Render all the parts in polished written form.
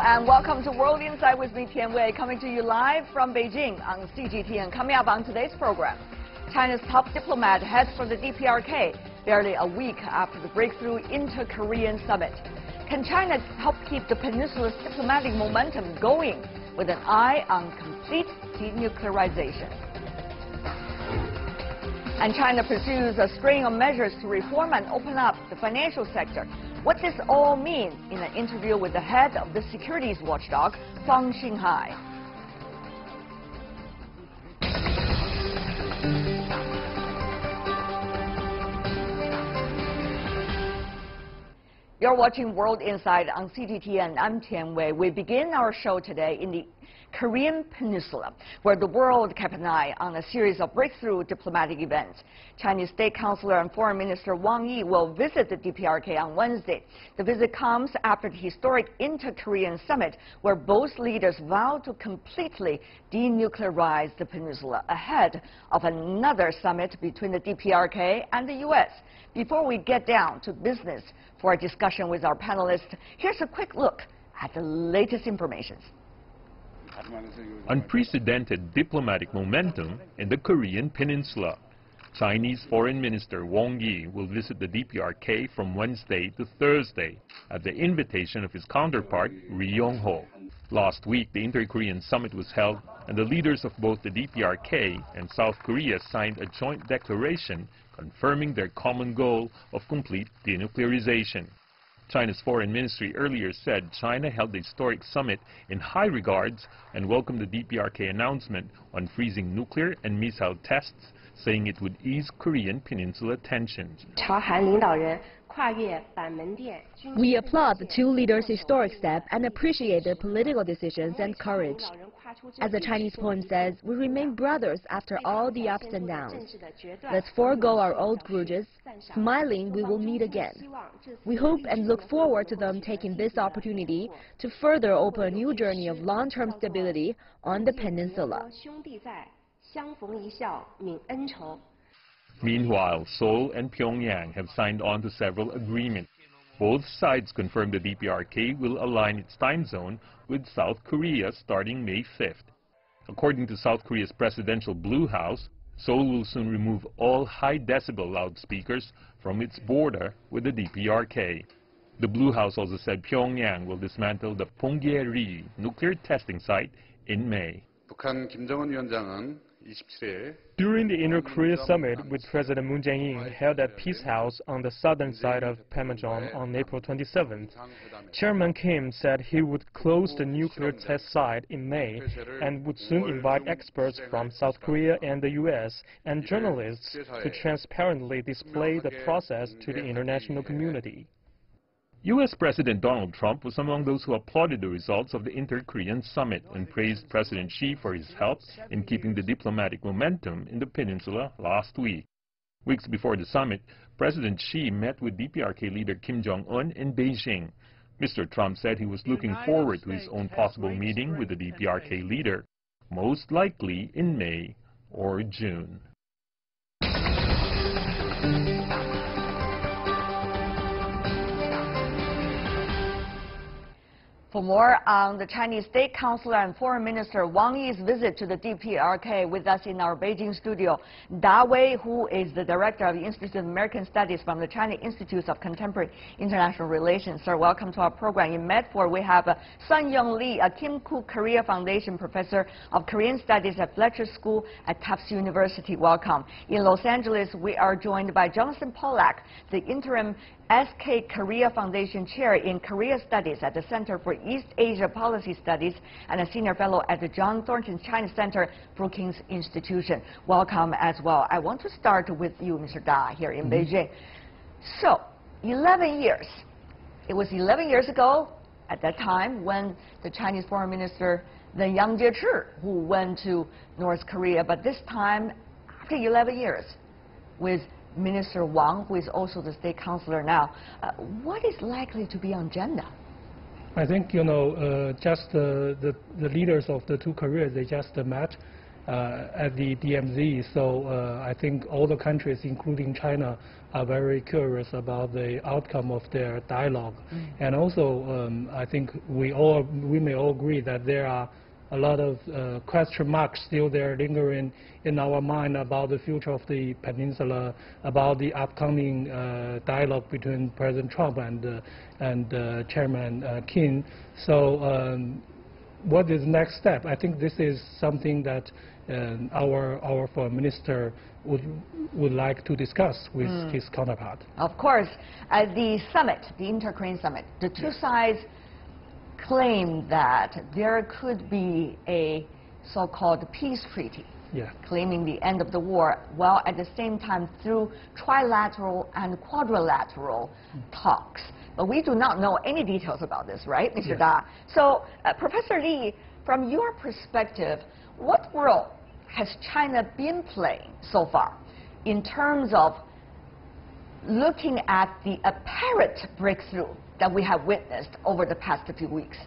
and welcome to World Insight with me, Tian Wei, coming to you live from Beijing on CGTN. Coming up on today's program, China's top diplomat heads for the DPRK barely a week after the breakthrough inter-Korean summit. Can China help keep the peninsula's diplomatic momentum going with an eye on complete denuclearization? And China pursues a string of measures to reform and open up the financial sector. What does this all mean in an interview with the head of the securities watchdog, Fang Xinghai? You're watching World Insight on CGTN. I'm Tian Wei. We begin our show today in the Korean Peninsula, where the world kept an eye on a series of breakthrough diplomatic events. Chinese State Councilor and Foreign Minister Wang Yi will visit the DPRK on Wednesday. The visit comes after the historic inter-Korean summit, where both leaders vowed to completely denuclearize the peninsula ahead of another summit between the DPRK and the U.S. Before we get down to business for a discussion with our panelists, here's a quick look at the latest information. Unprecedented diplomatic momentum in the Korean Peninsula. Chinese Foreign Minister Wang Yi will visit the DPRK from Wednesday to Thursday at the invitation of his counterpart, Ri Yong-ho. Last week, the Inter-Korean Summit was held, and the leaders of both the DPRK and South Korea signed a joint declaration confirming their common goal of complete denuclearization. China's foreign ministry earlier said China held the historic summit in high regards and welcomed the DPRK announcement on freezing nuclear and missile tests, saying it would ease Korean peninsula tensions. We applaud the two leaders' historic step and appreciate their political decisions and courage. As the Chinese poem says, we remain brothers after all the ups and downs. Let's forego our old grudges. Smiling, we will meet again. We hope and look forward to them taking this opportunity to further open a new journey of long-term stability on the peninsula. Meanwhile, Seoul and Pyongyang have signed on to several agreements. Both sides confirmed the DPRK will align its time zone with South Korea starting May 5th. According to South Korea's presidential Blue House, Seoul will soon remove all high-decibel loudspeakers from its border with the DPRK. The Blue House also said Pyongyang will dismantle the Punggye-ri nuclear testing site in May. During the Inter-Korea Summit with President Moon Jae-in held at Peace House on the southern side of Panmunjom on April 27th, Chairman Kim said he would close the nuclear test site in May and would soon invite experts from South Korea and the U.S. and journalists to transparently display the process to the international community. U.S. President Donald Trump was among those who applauded the results of the Inter-Korean Summit and praised President Xi for his help in keeping the diplomatic momentum in the peninsula last week. Weeks before the summit, President Xi met with DPRK leader Kim Jong-un in Beijing. Mr. Trump said he was looking forward to his own possible meeting with the DPRK leader, most likely in May or June. For more on the Chinese State Councilor and Foreign Minister Wang Yi's visit to the DPRK, with us in our Beijing studio, Da Wei, who is the Director of the Institute of American Studies from the China Institute of Contemporary International Relations. Sir, welcome to our program. In Medford, we have Sun Young Lee, a Kim Koo Korea Foundation Professor of Korean Studies at Fletcher School at Tufts University. Welcome. In Los Angeles, we are joined by Jonathan Pollack, the interim SK Korea Foundation Chair in Korea Studies at the Center for East Asia Policy Studies and a Senior Fellow at the John Thornton China Center, Brookings Institution. Welcome as well. I want to start with you, Mr. Da, here in Beijing. So, 11 years. It was 11 years ago at that time when the Chinese Foreign Minister, then Yang Jiechi, who went to North Korea, but this time, after 11 years, with Minister Wang, who is also the State Councilor now. What is likely to be on agenda? I think, just the leaders of the two Koreas, they just met, at the DMZ. So I think all the countries, including China, are very curious about the outcome of their dialogue. And also, I think we may all agree that there are a lot of question marks still there lingering in our mind about the future of the peninsula, about the upcoming dialogue between President Trump and Chairman Kim. So what is the next step? I think this is something that our foreign minister would like to discuss with his counterpart. Of course, at the summit, the Inter-Korean summit, the two sides claim that there could be a so-called peace treaty, claiming the end of the war, while at the same time through trilateral and quadrilateral talks. But we do not know any details about this, right, Mr. Da? So, Professor Lee, from your perspective, what role has China been playing so far in terms of looking at the apparent breakthrough that we have witnessed over the past few weeks?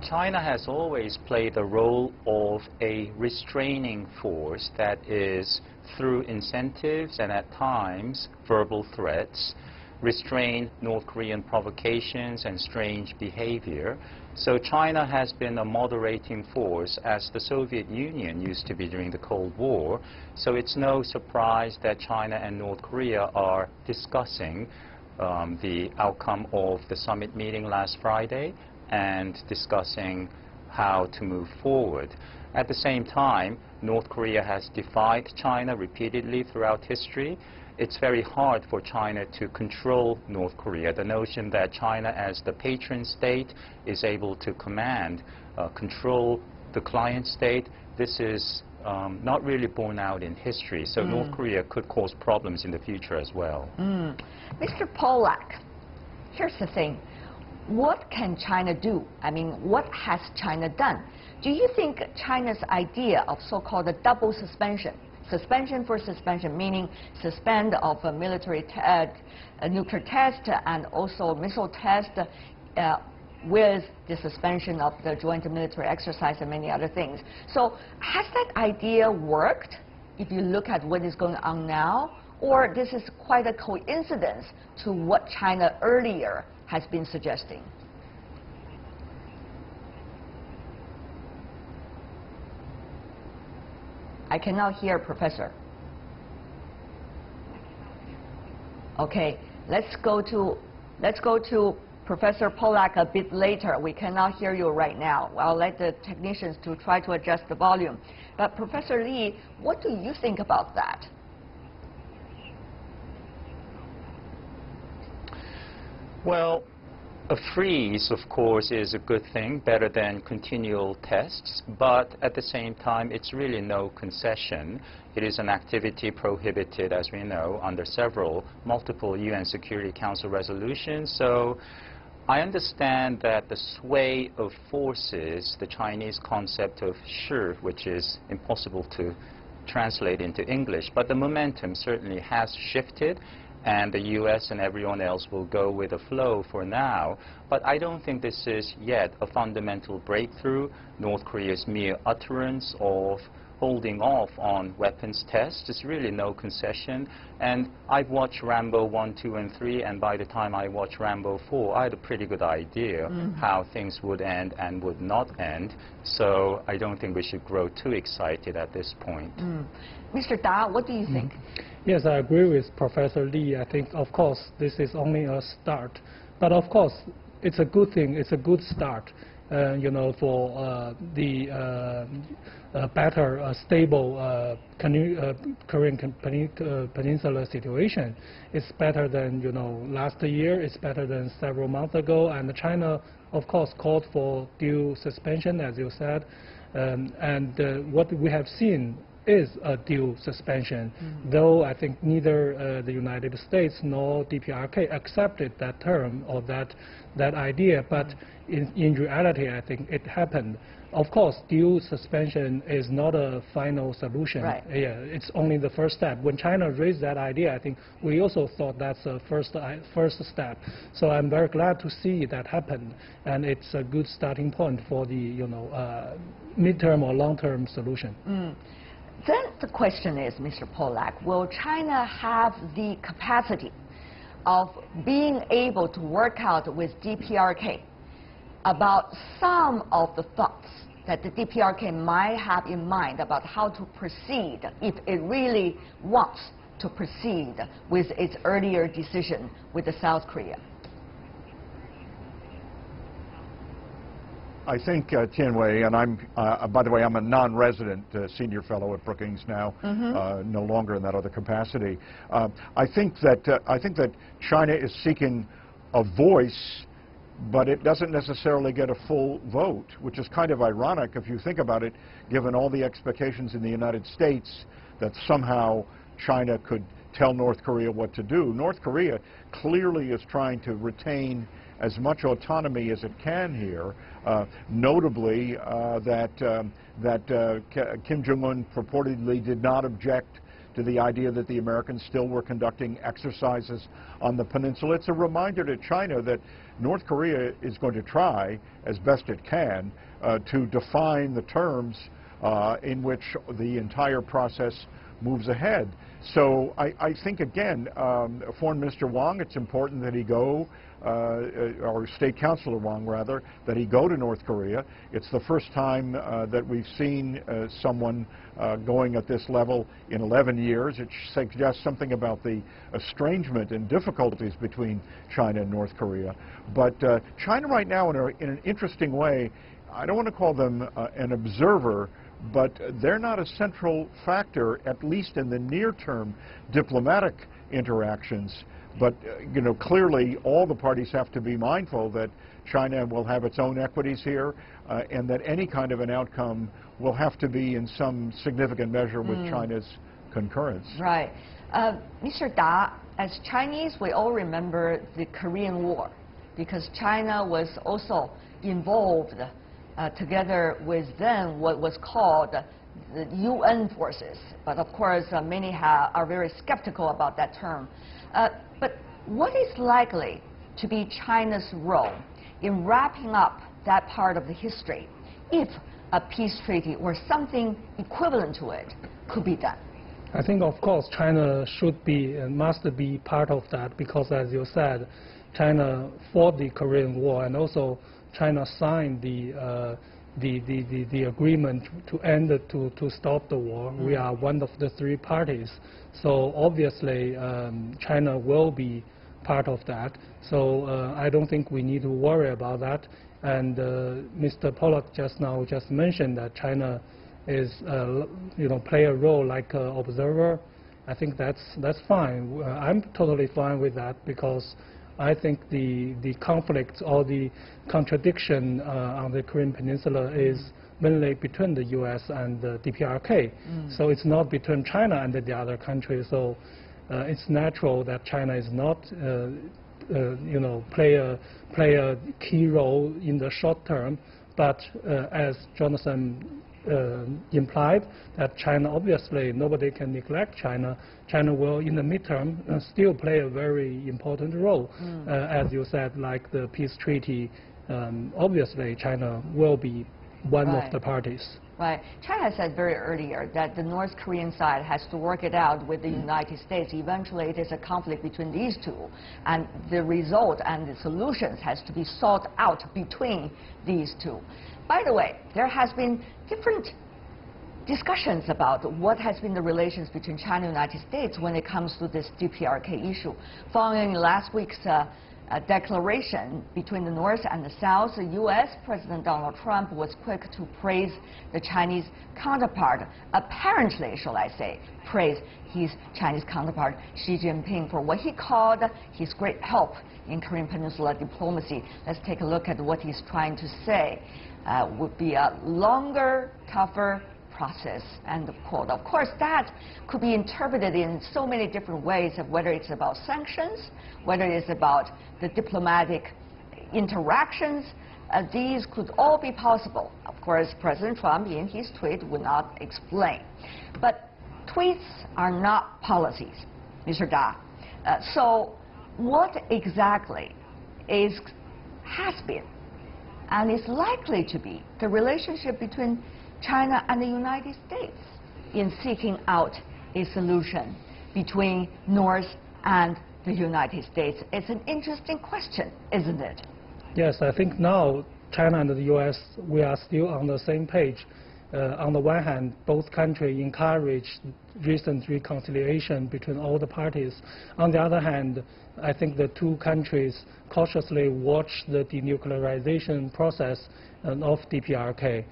China has always played the role of a restraining force, that is, through incentives and at times verbal threats, restrain North Korean provocations and strange behavior. So China has been a moderating force, as the Soviet Union used to be during the Cold War. So it's no surprise that China and North Korea are discussing the outcome of the summit meeting last Friday and discussing how to move forward. At the same time, North Korea has defied China repeatedly throughout history. It's very hard for China to control North Korea. The notion that China, as the patron state, is able to command, control the client state, this is not really borne out in history. So North Korea could cause problems in the future as well. Mr. Pollack, here's the thing. What can China do? I mean, what has China done? Do you think China's idea of so-called a double suspension, suspension for suspension, meaning suspend of a military a nuclear test and also missile test with the suspension of the joint military exercise and many other things. So has that idea worked if you look at what is going on now? Or this is quite a coincidence to what China earlier has been suggesting? I cannot hear, Professor. Okay, let's go to Professor Pollack a bit later. We cannot hear you right now. I'll let the technicians to try to adjust the volume. But Professor Lee, what do you think about that? Well, a freeze, of course, is a good thing, better than continual tests, but at the same time, it's really no concession. It is an activity prohibited, as we know, under multiple UN Security Council resolutions. So I understand that the sway of forces, the Chinese concept of shi, which is impossible to translate into English, but the momentum certainly has shifted, and the U.S. and everyone else will go with the flow for now. But I don't think this is yet a fundamental breakthrough. North Korea's mere utterance of holding off on weapons tests is really no concession. And I've watched Rambo 1, 2, and 3, and by the time I watched Rambo 4, I had a pretty good idea how things would end and would not end. So I don't think we should grow too excited at this point. Mr. Da, what do you think? Yes, I agree with Professor Lee. I think, of course, this is only a start. But of course, it's a good thing. It's a good start, you know, for the better, stable Korean peninsula situation. It's better than, you know, last year. It's better than several months ago. And China, of course, called for due suspension, as you said. And what we have seen is a dual suspension, though I think neither the United States nor DPRK accepted that term or that idea, but in reality, I think it happened. Of course, dual suspension is not a final solution. Right. Yeah, it's only the first step. When China raised that idea, I think we also thought that's a first step. So I'm very glad to see that happen, and it's a good starting point for the midterm or long-term solution. Then the question is, Mr. Polak, will China have the capacity of being able to work out with DPRK about some of the thoughts that the DPRK might have in mind about how to proceed if it really wants to proceed with its earlier decision with the South Korea? I think, Tianwei, and I'm, by the way, I'm a non-resident senior fellow at Brookings now, no longer in that other capacity. I think that China is seeking a voice, but it doesn't necessarily get a full vote, which is kind of ironic if you think about it, given all the expectations in the United States that somehow China could tell North Korea what to do. North Korea clearly is trying to retain as much autonomy as it can here, notably that Kim Jong-un purportedly did not object to the idea that the Americans still were conducting exercises on the peninsula. It's a reminder to China that North Korea is going to try, as best it can, to define the terms in which the entire process moves ahead. So I think, again, Foreign Minister Wang, it's important that he go, or State Councilor Wang, rather, that he go to North Korea. It's the first time that we've seen someone going at this level in 11 years. It suggests something about the estrangement and difficulties between China and North Korea. But China right now, in an interesting way, I don't want to call them an observer, but they're not a central factor, at least in the near-term diplomatic interactions. But clearly all the parties have to be mindful that China will have its own equities here, and that any kind of an outcome will have to be in some significant measure with China's concurrence. Right. Mr. Da, as Chinese, we all remember the Korean War, because China was also involved together with then what was called the UN forces. But of course, many are very skeptical about that term. But what is likely to be China's role in wrapping up that part of the history if a peace treaty or something equivalent to it could be done? I think, of course, China should be and must be part of that because, as you said, China fought the Korean War, and also China signed the agreement to end to stop the war. We are one of the three parties, so obviously China will be part of that. So I don't think we need to worry about that. And Mr. Polak just mentioned that China is play a role like an observer. I think that's fine. I'm totally fine with that because I think the conflict or the contradiction on the Korean Peninsula is mainly between the U.S. and the DPRK. So it's not between China and the other countries. So it's natural that China is not, play a key role in the short term. But as Jonathan implied, that China, obviously, nobody can neglect China. China will, in the midterm, still play a very important role. As you said, like the peace treaty, obviously, China will be one of the parties. Right. China said very earlier that the North Korean side has to work it out with the United States. Eventually, it is a conflict between these two, and the result and the solutions has to be sought out between these two. By the way, there has been different discussions about what has been the relations between China and the United States when it comes to this DPRK issue. Following last week's declaration between the North and the South, the U.S. President Donald Trump was quick to praise the Chinese counterpart, apparently, shall I say, praise his Chinese counterpart, Xi Jinping, for what he called his great help in Korean Peninsula diplomacy. Let's take a look at what he's trying to say. Would be a longer, tougher, process, end of quote. Of course, that could be interpreted in so many different ways of whether it's about sanctions, whether it's about the diplomatic interactions. These could all be possible. Of course, President Trump in his tweet would not explain. But tweets are not policies, Mr. Da. So what exactly has been and is likely to be the relationship between China and the United States in seeking out a solution between North and the United States? It's an interesting question, isn't it? Yes, I think now China and the U.S., we are still on the same page. On the one hand, both countries encourage recent reconciliation between all the parties. On the other hand, I think the two countries cautiously watch the denuclearization process of DPRK.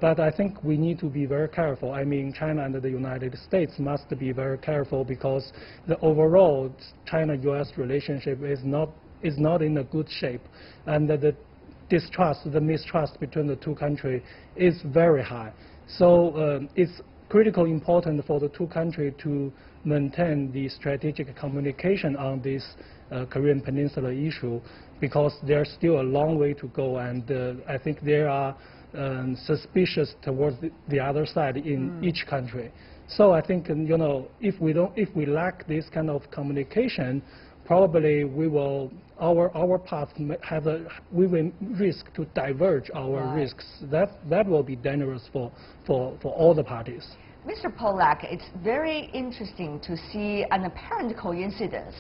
But I think we need to be very careful. I mean, China and the United States must be very careful because the overall China-U.S. relationship is not in a good shape, and the mistrust between the two countries is very high. So it's critically important for the two countries to maintain the strategic communication on this Korean Peninsula issue, because there's still a long way to go, and I think there are suspicious towards the other side in each country. So I think, you know, if we lack this kind of communication, probably we will our path we will risk to diverge our risks. That will be dangerous for all the parties. Mr. Polak, it's very interesting to see an apparent coincidence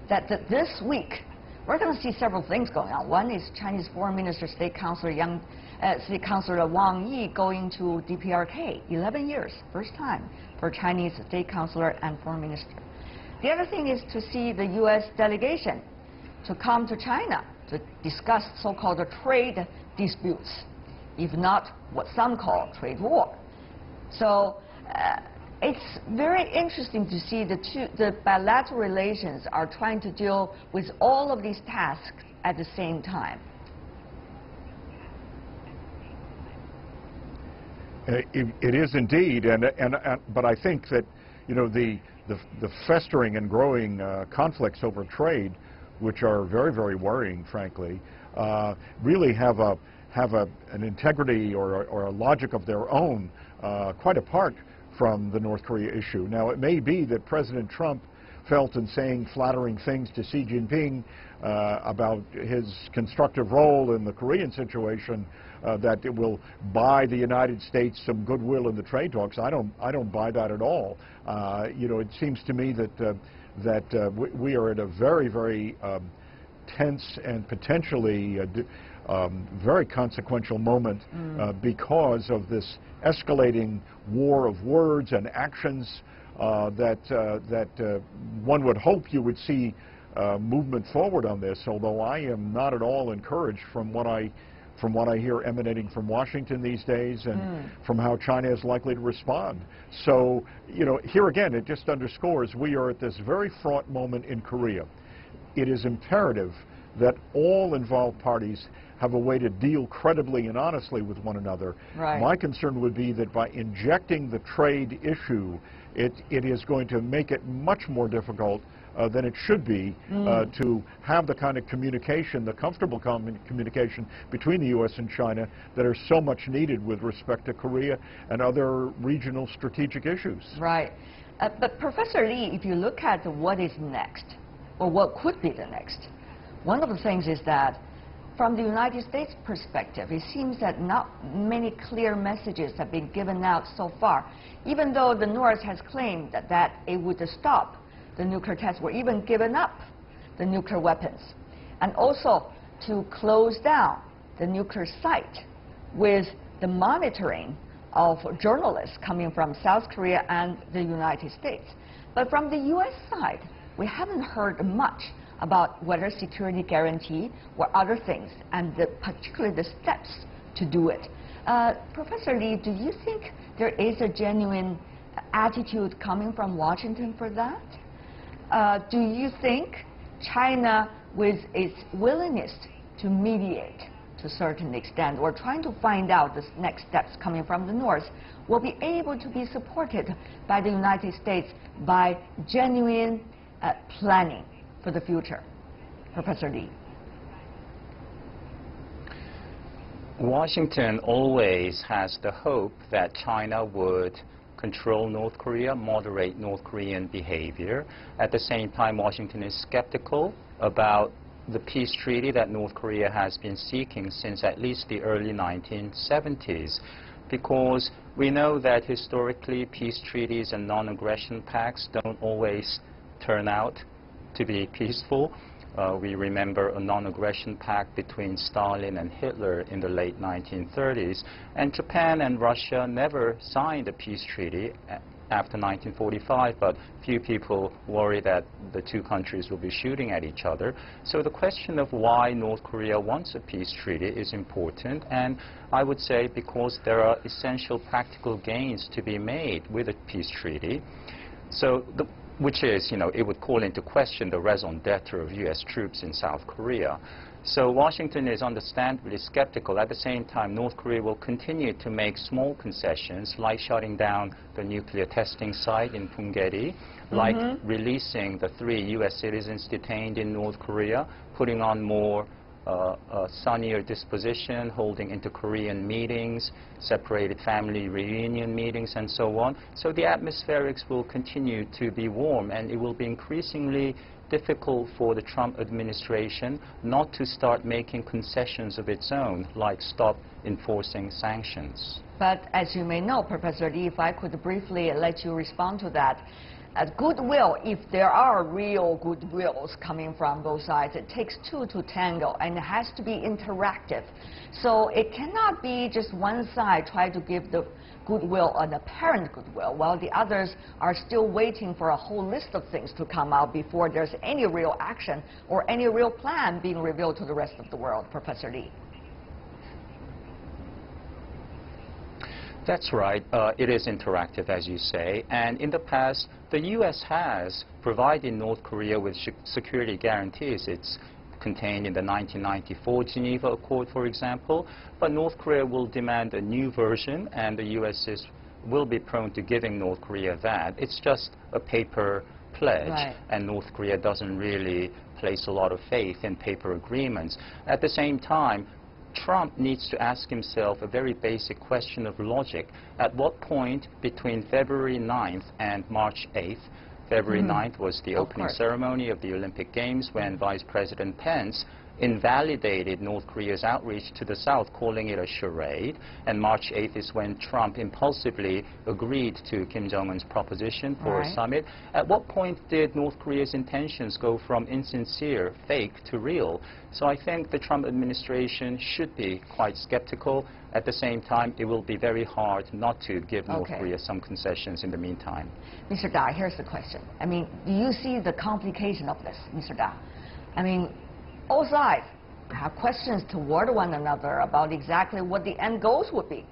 that this week we're going to see several things going on. One is Chinese Foreign Minister, State Councilor Wang Yi going to DPRK, 11 years, first time for Chinese State Councilor and Foreign Minister. The other thing is to see the U.S. delegation to come to China to discuss so-called trade disputes, if not what some call trade war. So it's very interesting to see the bilateral relations are trying to deal with all of these tasks at the same time. It is indeed, but I think that, you know, the festering and growing conflicts over trade, which are very, very worrying, frankly, really have an integrity or a logic of their own, quite apart from the North Korea issue. Now, it may be that President Trump felt in saying flattering things to Xi Jinping about his constructive role in the Korean situation, that it will buy the United States some goodwill in the trade talks. I don't buy that at all. You know, it seems to me that we are at a very, very tense and potentially very consequential moment because of this escalating war of words and actions that one would hope you would see movement forward on this, although I am not at all encouraged from what I hear emanating from Washington these days and from how China is likely to respond. So, you know, here again, it just underscores we are at this very fraught moment in Korea. It is imperative that all involved parties have a way to deal credibly and honestly with one another. Right. My concern would be that by injecting the trade issue, it is going to make it much more difficult than it should be to have the kind of communication, the comfortable communication between the U.S. and China that are so much needed with respect to Korea and other regional strategic issues. Right. But Professor Lee, if you look at what is next, or what could be the next, one of the things is that from the United States perspective, it seems that not many clear messages have been given out so far, even though the North has claimed that it would stop the nuclear tests, or even given up the nuclear weapons, and also to close down the nuclear site with the monitoring of journalists coming from South Korea and the United States. But from the U.S. side, we haven't heard much about whether security guarantee or other things, and particularly the steps to do it. Professor Lee, do you think there is a genuine attitude coming from Washington for that? Do you think China, with its willingness to mediate, to a certain extent, or trying to find out the next steps coming from the North, will be able to be supported by the United States by genuine planning for the future? Professor Li. Washington always has the hope that China would control North Korea, moderate North Korean behavior. At the same time, Washington is skeptical about the peace treaty that North Korea has been seeking since at least the early 1970s, because we know that historically peace treaties and non-aggression pacts don't always turn out to be peaceful. We remember a non-aggression pact between Stalin and Hitler in the late 1930s, and Japan and Russia never signed a peace treaty after 1945, but few people worry that the two countries will be shooting at each other. So the question of why North Korea wants a peace treaty is important, and I would say because there are essential practical gains to be made with a peace treaty. So which is, it would call into question the raison d'etre of U.S. troops in South Korea. So Washington is understandably skeptical. At the same time, North Korea will continue to make small concessions, like shutting down the nuclear testing site in Punggye-ri, like releasing the 3 U.S. citizens detained in North Korea, putting on more sunnier disposition, holding inter-Korean meetings, separated family reunion meetings, and so on. So the atmospherics will continue to be warm, and it will be increasingly difficult for the Trump administration not to start making concessions of its own, like stop enforcing sanctions. But as you may know, Professor Li, if I could briefly let you respond to that, goodwill, if there are real goodwills coming from both sides, it takes 2 to tango, and it has to be interactive. So it cannot be just one side try to give the goodwill, an apparent goodwill, while the others are still waiting for a whole list of things to come out before there's any real action or any real plan being revealed to the rest of the world. Professor Li. That's right. It is interactive, as you say. And in the past, the U.S. has provided North Korea with security guarantees. It's contained in the 1994 Geneva Accord, for example. But North Korea will demand a new version, and the U.S. will be prone to giving North Korea that. It's just a paper pledge, right. And North Korea doesn't really place a lot of faith in paper agreements. At the same time, Trump needs to ask himself a very basic question of logic. At what point between February 9th and March 8th, February 9th was the opening ceremony of the Olympic Games, when Vice President Pence invalidated North Korea's outreach to the South, calling it a charade. And March 8th is when Trump impulsively agreed to Kim Jong-un's proposition for a summit. At what point did North Korea's intentions go from insincere, fake, to real? So I think the Trump administration should be quite skeptical. At the same time, it will be very hard not to give North Korea some concessions in the meantime. Mr. Da, here's the question. I mean, do you see the complication of this, Mr. Da? I mean, both sides have questions toward one another about exactly what the end goals would be,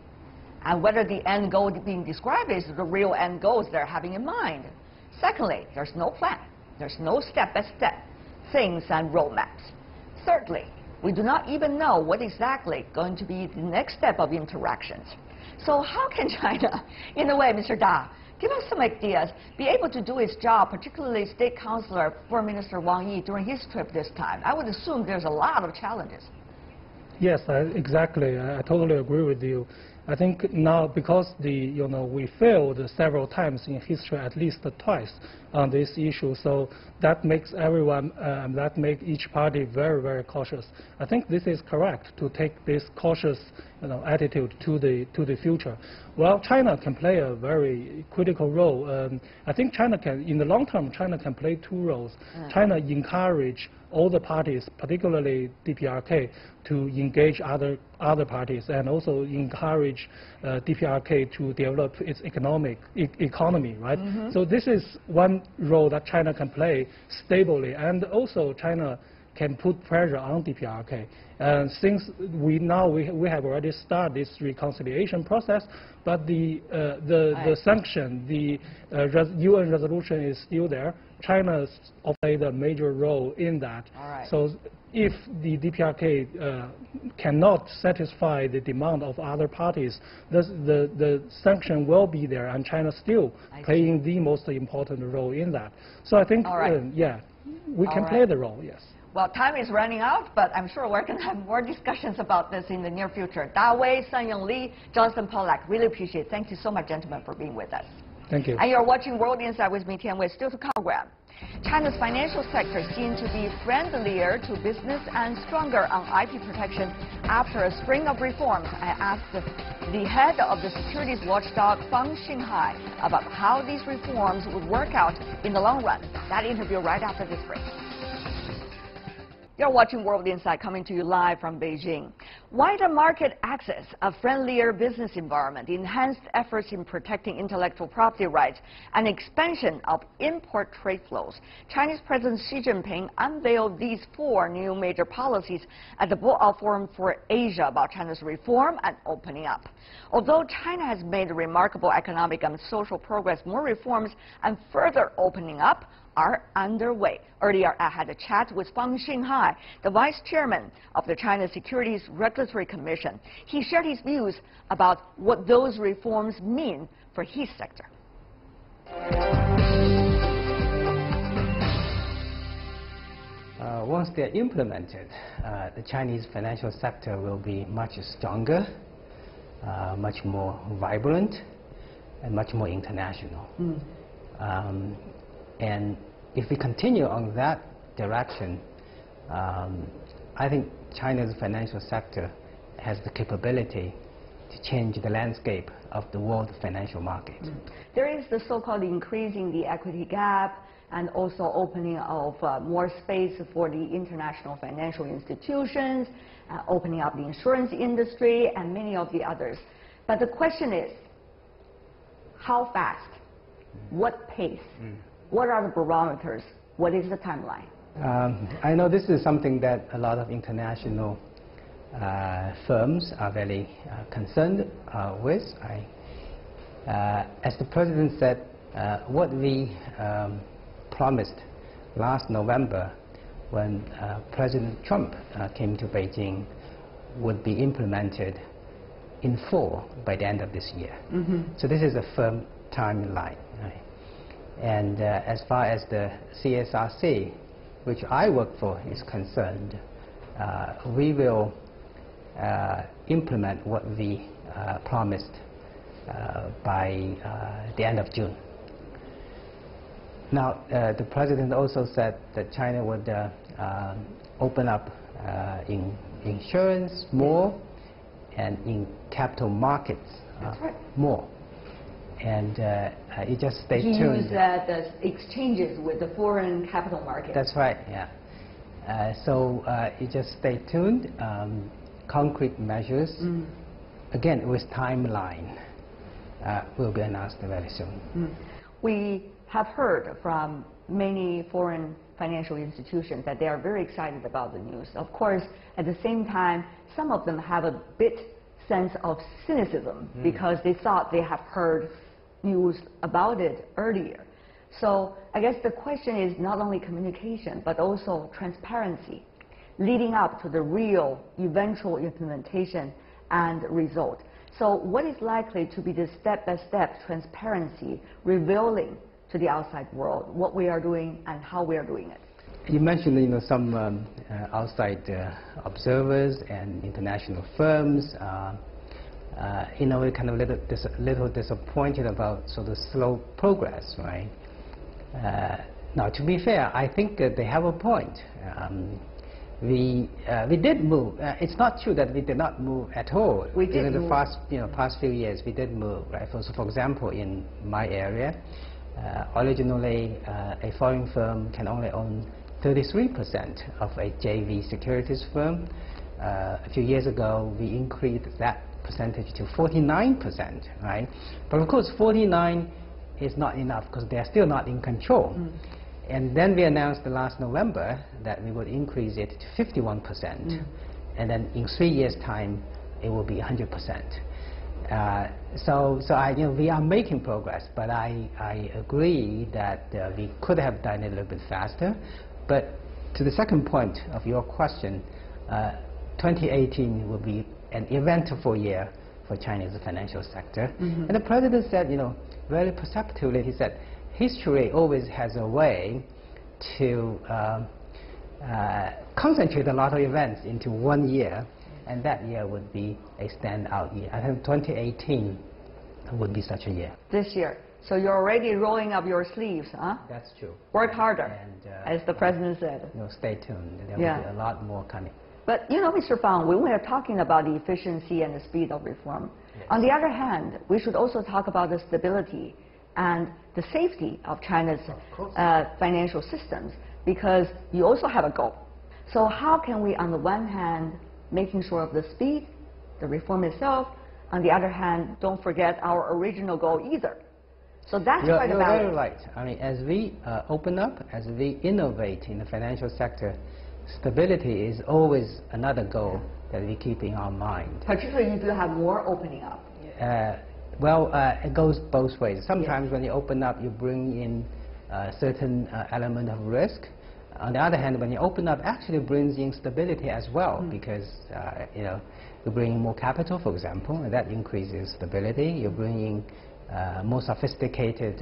and whether the end goal being described is the real end goals they're having in mind. Secondly, there's no plan. There's no step-by-step things and roadmaps. Thirdly, we do not even know what exactly going to be the next step of interactions. So how can China, in a way, Mr. Da, give us some ideas, be able to do its job, particularly State Councilor, Foreign Minister Wang Yi, during his trip this time? I would assume there's a lot of challenges. Yes, exactly. I totally agree with you. I think now, because we failed several times in history, at least twice on this issue, so that makes everyone, each party very, very cautious. I think this is correct to take this cautious attitude to the future. Well, China can play a very critical role. I think China can, in the long term, China can play 2 roles. China encourage all the parties, particularly DPRK, to engage other parties, and also encourage DPRK to develop its economy, right? So this is one role that China can play stably, and also China can put pressure on DPRK. Since we have already started this reconciliation process, but the sanction, the UN resolution is still there. China played a major role in that. So if the DPRK cannot satisfy the demand of other parties, the sanction will be there, and China still playing the most important role in that. So I think, yeah, we can play the role, yes. Well, time is running out, but I'm sure we're going to have more discussions about this in the near future. Da Wei, Sun Yong Li, Jonathan Pollack, really appreciate it. Thank you so much, gentlemen, for being with us. Thank you. And you're watching World Insight with me, Tian Wei. Still to come, program. China's financial sector seemed to be friendlier to business and stronger on IP protection after a string of reforms. I asked the head of the securities watchdog, Fang Xinghai, about how these reforms would work out in the long run. That interview right after this break. You're watching World Insight, coming to you live from Beijing. Wider market access, a friendlier business environment, enhanced efforts in protecting intellectual property rights, and expansion of import trade flows. Chinese President Xi Jinping unveiled these 4 new major policies at the Boao Forum for Asia about China's reform and opening up. Although China has made remarkable economic and social progress, more reforms and further opening up are underway. Earlier, I had a chat with Fang Xinghai, the vice chairman of the China Securities Regulatory Commission. He shared his views about what those reforms mean for his sector. Once they're implemented, the Chinese financial sector will be much stronger, much more vibrant, and much more international. And if we continue on that direction, I think China's financial sector has the capability to change the landscape of the world financial market. There is the so-called increasing the equity gap and also opening of more space for the international financial institutions, opening up the insurance industry, and many of the others. But the question is, how fast? What pace? What are the barometers? What is the timeline? I know this is something that a lot of international firms are very concerned with. As the President said, what we promised last November when President Trump came to Beijing would be implemented in full by the end of this year. So this is a firm timeline. Right? And as far as the CSRC, which I work for, is concerned, we will implement what we promised by the end of June. Now, the President also said that China would open up in insurance more and in capital markets more. And you just stay tuned. He used the exchanges with the foreign capital market. That's right, yeah. So you just stay tuned. Concrete measures, again, with timeline, will be announced very soon. We have heard from many foreign financial institutions that they are very excited about the news. Of course, at the same time, some of them have a bit sense of cynicism because they thought they have heard news about it earlier. So I guess the question is not only communication, but also transparency, leading up to the real eventual implementation and result. So what is likely to be the step-by-step transparency revealing to the outside world what we are doing and how we are doing it? You mentioned, some outside observers and international firms. We're kind of little disappointed about sort of slow progress, right? Now, to be fair, I think they have a point. We did move. It's not true that we did not move at all. We did During move. the past few years, we did move, right? So, for example, in my area, originally a foreign firm can only own 33% of a JV securities firm. A few years ago, we increased that percentage to 49%, right? But of course, 49 is not enough because they are still not in control. And then we announced last November that we would increase it to 51%. And then in 3 years' time, it will be 100%. We are making progress, but I agree that we could have done it a little bit faster. But to the second point of your question, 2018 will be an eventful year for China's financial sector. And the president said, very perceptively, he said, history always has a way to concentrate a lot of events into 1 year, and that year would be a standout year. I think 2018 would be such a year. This year. So you're already rolling up your sleeves, huh? That's true. Work harder, and, as the president said. Stay tuned. There will be a lot more coming. But, Mr. Fang, when we are talking about the efficiency and the speed of reform, on the other hand, we should also talk about the stability and the safety of China's financial systems, because you also have a goal. So how can we, on the one hand, making sure of the speed, the reform itself, on the other hand, don't forget our original goal either. So that's quite a balance. You're very right. I mean, as we open up, as we innovate in the financial sector, stability is always another goal that we keep in our mind. Particularly if you have more opening up. It goes both ways. Sometimes when you open up, you bring in a certain element of risk. On the other hand, when you open up, actually brings in stability as well, because you bring in more capital, for example, and that increases stability. You bring in more sophisticated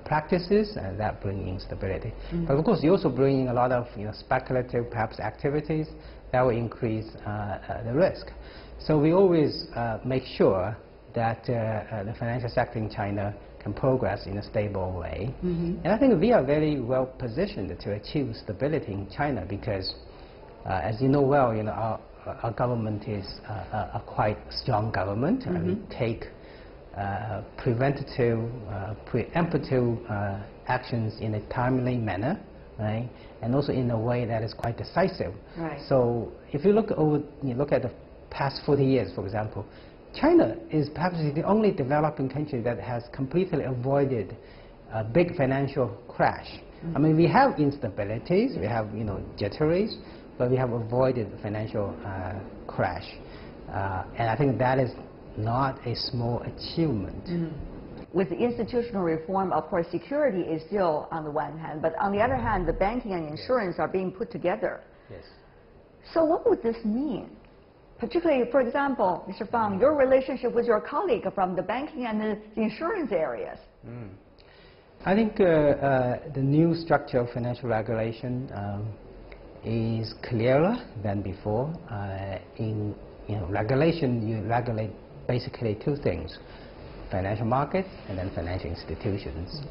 practices, and that brings in stability. But of course, you also bring in a lot of speculative, perhaps, activities that will increase the risk. So we always make sure that the financial sector in China can progress in a stable way. And I think we are very well positioned to achieve stability in China because, as you know well, our government is a quite strong government. We take preventative, preemptive actions in a timely manner, right? And also in a way that is quite decisive. Right. So if you look at the past 40 years, for example, China is perhaps the only developing country that has completely avoided a big financial crash. I mean, we have instabilities, we have jitteries, but we have avoided financial crash. And I think that is not a small achievement. With the institutional reform, of course, security is still on the one hand, but on the other hand, the banking and insurance are being put together. Yes. So what would this mean? Particularly, for example, Mr. Fang, your relationship with your colleague from the banking and the insurance areas. I think the new structure of financial regulation is clearer than before. In regulation, you regulate basically two things: financial markets and then financial institutions.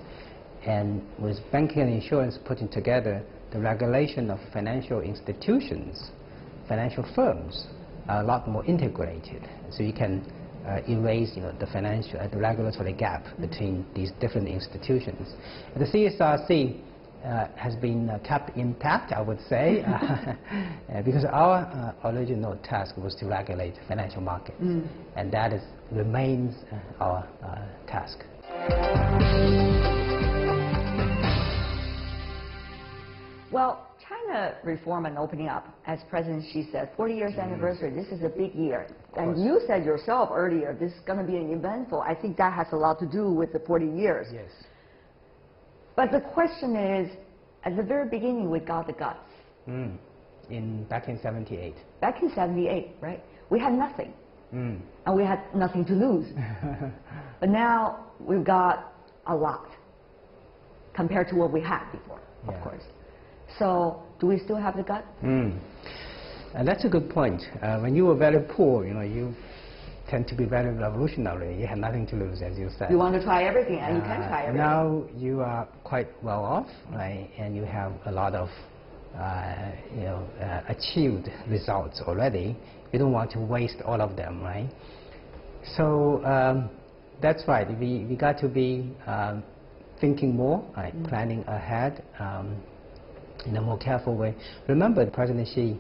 And with banking and insurance putting together, the regulation of financial institutions, financial firms, are a lot more integrated. So you can erase the regulatory gap between these different institutions. The CSRC has been kept intact, I would say, because our original task was to regulate financial markets, and that remains our task. Well, China reform and opening up, as President Xi said, 40 years anniversary, this is a big year. And you said yourself earlier, this is going to be an eventful. I think that has a lot to do with the 40 years. Yes. But the question is, at the very beginning, we got the guts. Back in 78. Back in 78, right? We had nothing. And we had nothing to lose. But now we've got a lot compared to what we had before, of course. So do we still have the guts? And that's a good point. When you were very poor, you tend to be very revolutionary. You had nothing to lose, as you said. You want to try everything, and you can try everything. Now you are quite well off, right? And you have a lot of achieved results already. You don't want to waste all of them, right? So that's right. We got to be thinking more, right? Planning ahead in a more careful way. Remember, President Xi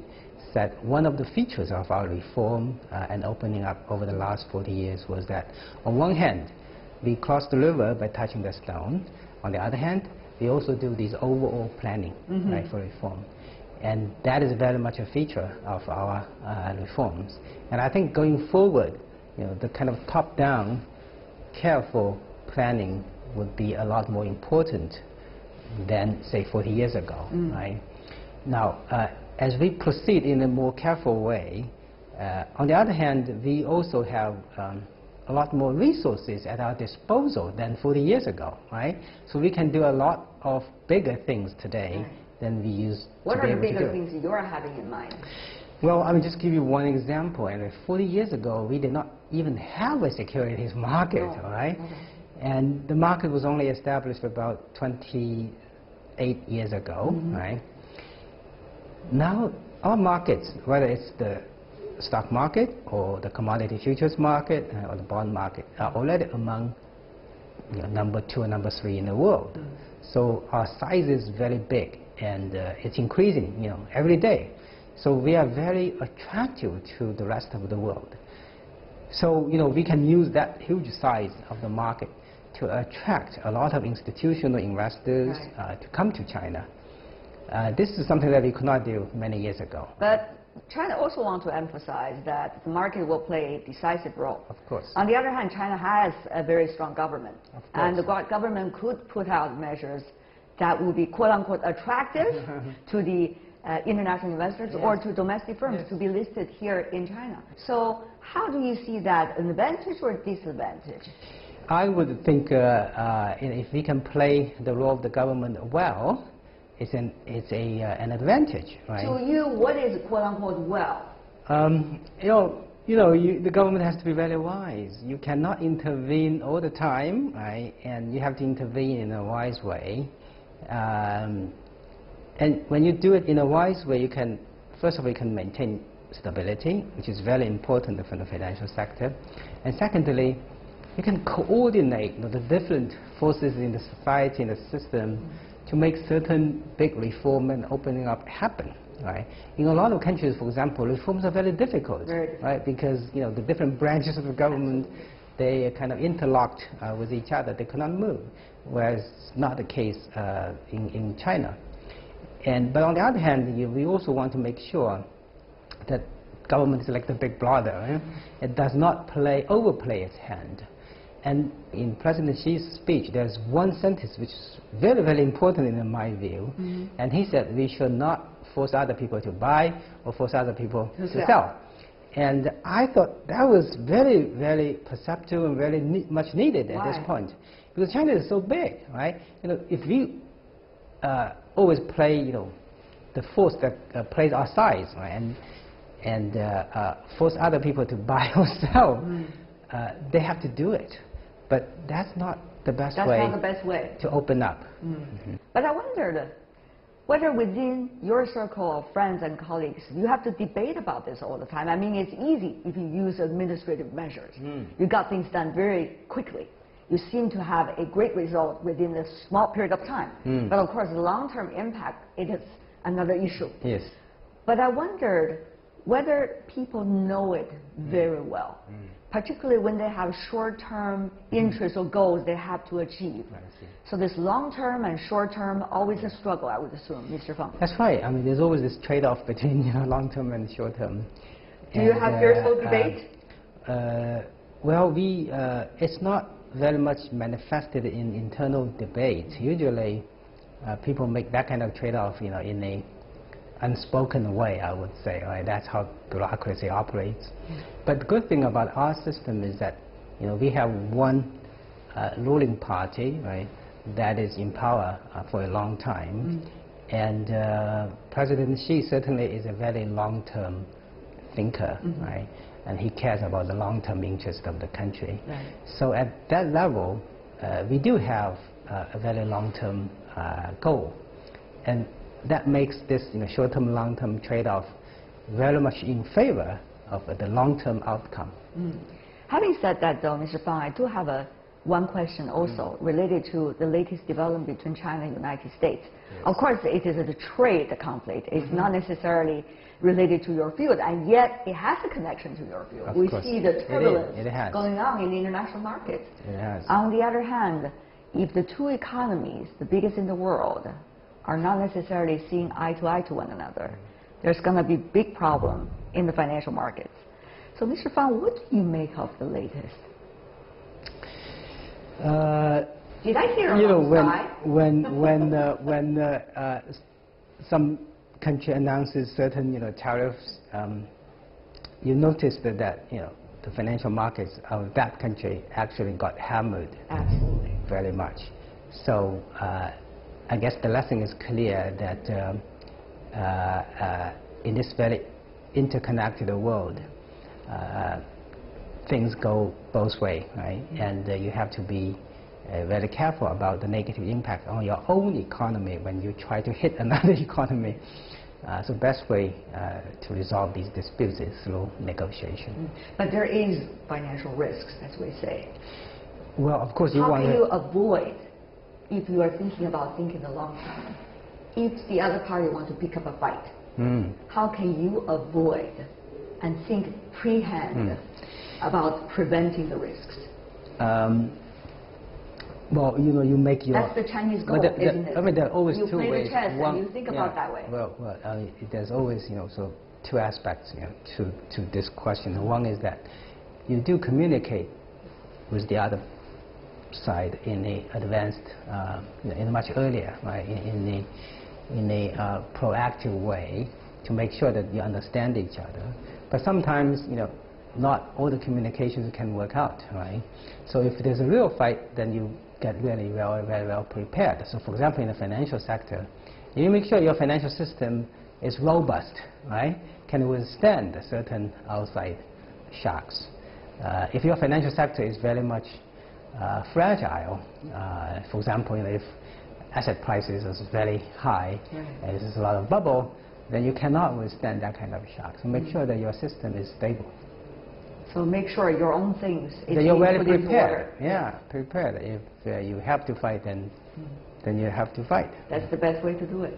said one of the features of our reform and opening up over the last 40 years was that, on one hand, we crossed the river by touching the stone. On the other hand, we also do this overall planning, right, for reform. And that is very much a feature of our reforms. And I think going forward, the kind of top-down, careful planning would be a lot more important than, say, 40 years ago, right? Now, as we proceed in a more careful way, on the other hand, we also have a lot more resources at our disposal than 40 years ago, right? So we can do a lot of bigger things today than we used What to be are the able to bigger do. things you're having in mind? Well, I will just give you one example. And 40 years ago, we did not even have a securities market, all right? And the market was only established about 28 years ago, right? Now, our markets, whether it's the stock market or the commodity futures market or the bond market, are already among number 2 and number 3 in the world. So our size is very big, and it's increasing, every day. So we are very attractive to the rest of the world. So, we can use that huge size of the market to attract a lot of institutional investors to come to China. This is something that we could not do many years ago. But China also wants to emphasize that the market will play a decisive role. Of course. On the other hand, China has a very strong government. Of course. And the government could put out measures that will be quote-unquote attractive to the international investors or to domestic firms to be listed here in China. So how do you see that, an advantage or disadvantage? I would think if we can play the role of the government well, it's an advantage, right? To you, what is quote-unquote well? The government has to be very wise. You cannot intervene all the time, right? And you have to intervene in a wise way. And when you do it in a wise way, you can, first of all, you can maintain stability, which is very important for the financial sector. And secondly, you can coordinate the different forces in the society, in the system, to make certain big reform and opening up happen, right? In a lot of countries, for example, reforms are very difficult, right? Because the different branches of the government, they are kind of interlocked with each other. They cannot move, whereas not the case in China. But on the other hand, we also want to make sure that government is like the big brother. Right? It does not overplay its hand. And in President Xi's speech, there's one sentence which is very, very important in my view. And he said we should not force other people to buy or force other people to sell. And I thought that was very, very perceptive and very much needed at this point. Because China is so big, right? If we always play, the force that plays our size, right? and force other people to buy or sell, they have to do it. But that's not the best way to open up. But I wondered whether within your circle of friends and colleagues, you have to debate about this all the time. I mean, it's easy if you use administrative measures. You got things done very quickly. You seem to have a great result within a small period of time. But of course, the long-term impact, it is another issue. Yes. But I wondered whether people know it very well, particularly when they have short-term interests or goals they have to achieve. So this long-term and short-term, always a struggle, I would assume, Mr. Fang. That's right. I mean, there's always this trade-off between long-term and short-term. Do you have fierce debate? Well, it's not very much manifested in internal debates. Usually, people make that kind of trade-off, in a unspoken way, I would say. Right? That's how bureaucracy operates. But the good thing about our system is that, we have one ruling party, right, that is in power for a long time, and President Xi certainly is a very long-term thinker, right? And he cares about the long-term interest of the country. So at that level, we do have a very long-term goal, and that makes this short-term, long-term trade-off very much in favor of the long-term outcome. Having said that, though, Mr. Fang, I do have one question also related to the latest development between China and the United States. Of course, it is a trade conflict. It's not necessarily related to your field, and yet it has a connection to your field. We see the turbulence going on in the international markets. It has. On the other hand, if the two economies, the biggest in the world, are not necessarily seeing eye to eye to one another, there's going to be big problem in the financial markets. So, Mr. Fang, what do you make of the latest? Did I hear you know, when some country announces certain tariffs, you notice that the financial markets of that country actually got hammered. Absolutely. Very much. So I guess the lesson is clear that in this very interconnected world, things go both ways, right? And you have to be very careful about the negative impact on your own economy when you try to hit another economy. So the best way to resolve these disputes is through negotiation. But there is financial risks, as we say. Well, of course, you want to... How can you avoid, if you are thinking the long term, if the other party wants to pick up a fight, how can you avoid and think prehand about preventing the risks? Well, you make your... That's the Chinese goal, isn't it? I mean, there are always two ways. You play the chess and you think about that way. Well, there's always, so two aspects, to this question. One is that you do communicate with the other side in a advanced, in a much earlier, right, in a proactive way to make sure that you understand each other. But sometimes, not all the communications can work out, right? So if there's a real fight, then you get really very well prepared. So for example, in the financial sector, you make sure your financial system is robust, right? Can withstand certain outside shocks. If your financial sector is very much fragile, for example, if asset prices is very high, and there's a lot of bubble, then you cannot withstand that kind of shock. So make sure that your system is stable. So make sure your own things is you're well prepared. Yeah, prepared. If you have to fight, then you have to fight. That's the best way to do it.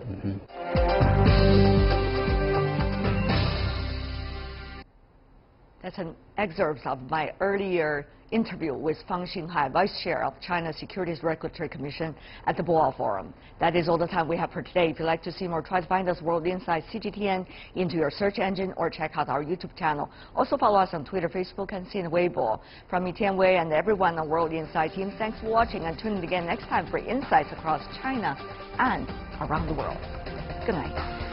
That's an excerpt of my earlier interview with Fang Xinghai, Vice Chair of China's Securities Regulatory Commission at the Boao Forum. That is all the time we have for today. If you'd like to see more, try to find us World Insights CGTN into your search engine or check out our YouTube channel. Also follow us on Twitter, Facebook, and Sina Weibo. From me, Tian Wei, and everyone on World Insight team, thanks for watching, and tune in again next time for insights across China and around the world. Good night.